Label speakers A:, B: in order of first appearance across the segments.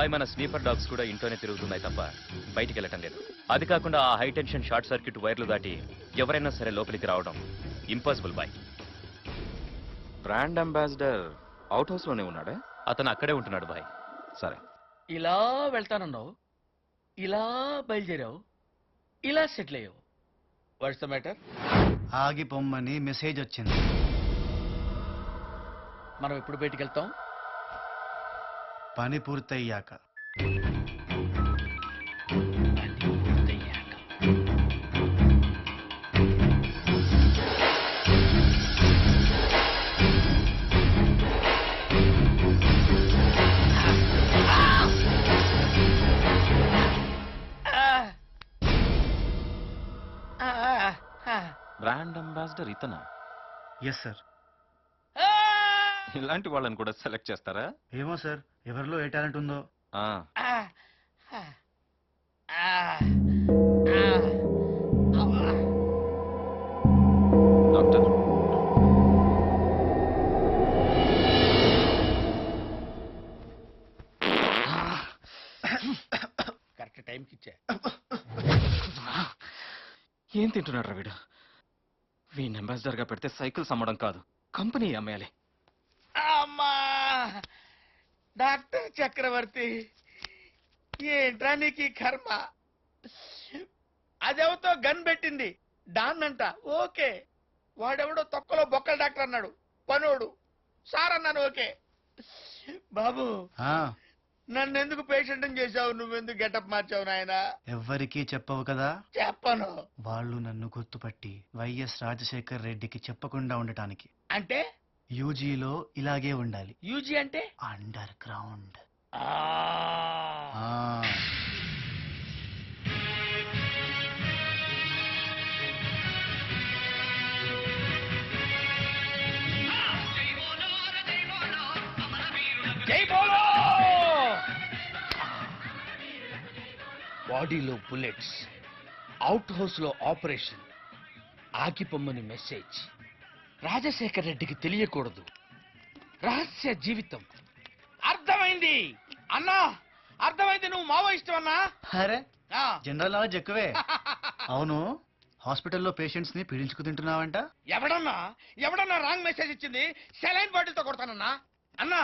A: Bye మన sniffer dogs కూడా ఇంట్లోనే తిరుగుతున్నాయి తప్ప బయటికి వెళ్ళటం లేదు. అది కాకుండా ఆ హై టెన్షన్ షార్ట్ సర్క్యూట్ వైర్లు దాటి ఎవరైనా సరే లోపలికి రావడం impossible boy.
B: Brand ambassador out house లోనే ఉన్నాడా?
A: అతను అక్కడే ఉంటున్నాడు బాయ్.
B: సరే.
C: ఇలా వెళ్తానన్నావు, ఇలా బయలుదేరావు, ఇలా సెటిల్ అయ్యావు. What's the matter?
D: ఆగిపోమ్మని మెసేజ్ వచ్చింది.
C: మనం ఎప్పుడు బయటికి వెళ్తాం?
D: పని పూర్తయ్యాక.
B: బ్రాండ్ అంబాసిడర్ ఇతనా?
D: Yes sir.
B: ఇలాంటి వాళ్ళని కూడా సెలెక్ట్ చేస్తారా?
D: ఏమో సార్, ఎవరిలో ఏ టాలెంట్ ఉందో.
B: డాక్టర్,
C: కరెక్ట్ టైంకి ఇచ్చా.
B: ఏం తింటున్నాడు రా వీడు? వీడిని అంబాసిడర్ గా పెడితే సైకిల్స్ అమ్మడం కాదు, కంపెనీ అమ్మేయాలి.
C: అమ్మా డాక్టర్ చక్రవర్తి, ఏంట్రా నీకు ఈ కర్మ? అదెవతో గన్ పెట్టింది డాన్ అంట. ఓకే, వాడెవడో తొక్కలో బొక్కల డాక్టర్ అన్నాడు పనోడు. సార్ అన్నాను ఓకే. బాబు నన్ను ఎందుకు పేషెంట్ చేశావు? నువ్వెందుకు గెటప్ మార్చావు నాయనా?
D: ఎవ్వరికీ చెప్పవు కదా.
C: చెప్పను.
D: వాళ్ళు నన్ను గుర్తుపట్టి వైఎస్ రాజశేఖర్ రెడ్డికి చెప్పకుండా ఉండటానికి.
C: అంటే
D: యూజీలో ఇలాగే ఉండాలి.
C: యూజీ అంటే
D: అండర్ గ్రౌండ్.
C: జై బోలో. బాడీలో బుల్లెట్స్, అవుట్ హౌస్ లో ఆపరేషన్, ఆగిపోమ్మని మెసేజ్. రాజశేఖర్ రెడ్డికి తెలియకూడదు. రహస్య జీవితం. అర్థమైంది అన్నా, అర్థమైంది. నువ్వు మావోయిస్టు అన్నా.
D: అరే జనరల్ నాలెడ్జ్ ఎక్కువే. అవును, హాస్పిటల్లో పేషెంట్స్ ని పీడించుకు తింటున్నావంట.
C: ఎవడన్నా రాంగ్ మెసేజ్ ఇచ్చింది సెలైన్ బాటిల్తో కొడతానన్నా. అన్నా,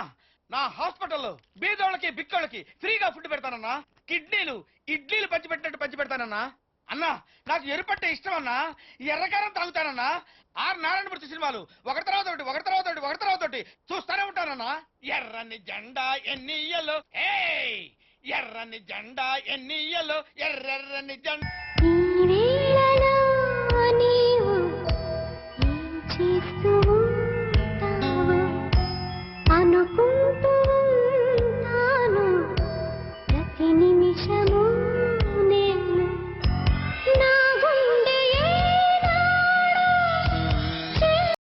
C: నా హాస్పిటల్లో బీదోళ్ళకి బిక్కోళ్ళకి ఫ్రీగా ఫుడ్ పెడతానన్నా. కిడ్నీలు ఇడ్లీలు పంచిపెట్టినట్టు పంచి పెడతానన్నా. అన్నా, నాకు ఎరుపట్టే ఇష్టం అన్నా. ఎర్రకారం తాగుతానన్నా. ఆర్ నారాయణమూర్తి సినిమాలు ఒకటి తర్వాత ఒకటి చూస్తానే ఉంటానన్నా. ఎర్రని జెండా ఎన్ని ఇయ్యలు, ఎర్రని జెండా ఎన్ని ఇయ్యలు, ఎర్రని జెండా.